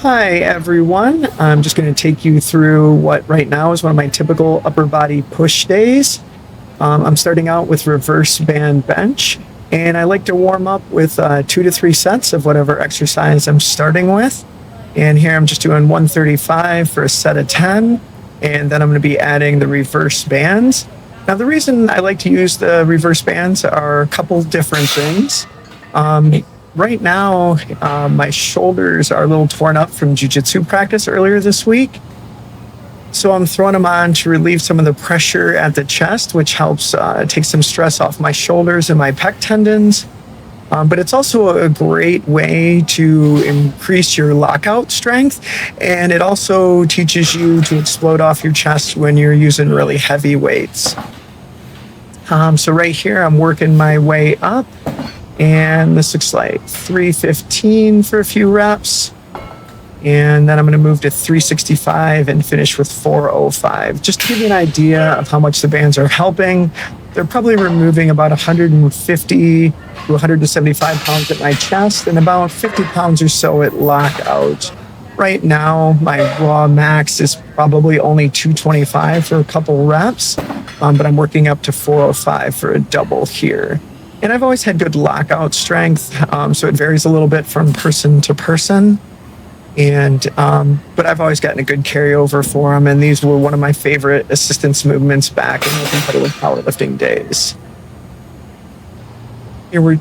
Hi, everyone. I'm just going to take you through what right now is one of my typical upper body push days. I'm starting out with reverse band bench, and I like to warm up with 2 to 3 sets of whatever exercise I'm starting with. And here I'm just doing 135 for a set of 10, and then I'm going to be adding the reverse bands. Now, the reason I like to use the reverse bands are a couple different things. Right now, my shoulders are a little torn up from jiu-jitsu practice earlier this week. So I'm throwing them on to relieve some of the pressure at the chest, which helps take some stress off my shoulders and my pec tendons. But it's also a great way to increase your lockout strength. And it also teaches you to explode off your chest when you're using really heavy weights. So right here, I'm working my way up. And this looks like 315 for a few reps. And then I'm going to move to 365 and finish with 405. Just to give you an idea of how much the bands are helping, they're probably removing about 150 to 175 pounds at my chest and about 50 pounds or so at lockout. Right now, my raw max is probably only 225 for a couple reps, but I'm working up to 405 for a double here. And I've always had good lockout strength, so it varies a little bit from person to person. But I've always gotten a good carryover for them, and these were one of my favorite assistance movements back in the competitive powerlifting days. Here we're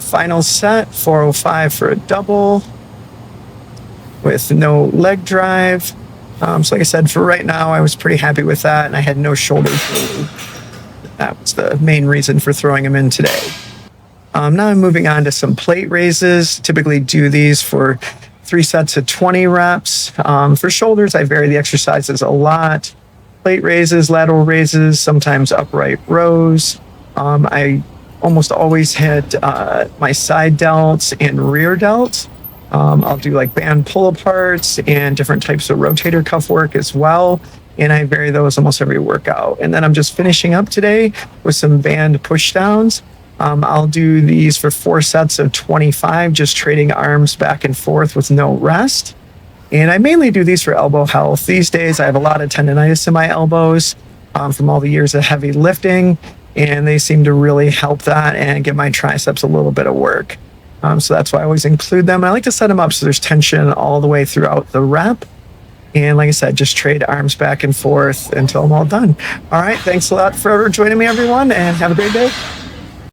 final set, 405 for a double with no leg drive. So like I said, for right now, I was pretty happy with that, and I had no shoulder pain. That was the main reason for throwing them in today. Now I'm moving on to some plate raises. Typically do these for 3 sets of 20 reps. For shoulders, I vary the exercises a lot. Plate raises, lateral raises, sometimes upright rows. I almost always hit my side delts and rear delts. I'll do like band pull-aparts and different types of rotator cuff work as well. And I vary those almost every workout. And then I'm just finishing up today with some band pushdowns. I'll do these for 4 sets of 25, just trading arms back and forth with no rest. And I mainly do these for elbow health. These days, I have a lot of tendonitis in my elbows from all the years of heavy lifting, and they seem to really help that and give my triceps a little bit of work. So that's why I always include them. I like to set them up so there's tension all the way throughout the rep. And like I said, just trade arms back and forth until I'm all done. All right, thanks a lot for joining me, everyone, and have a great day.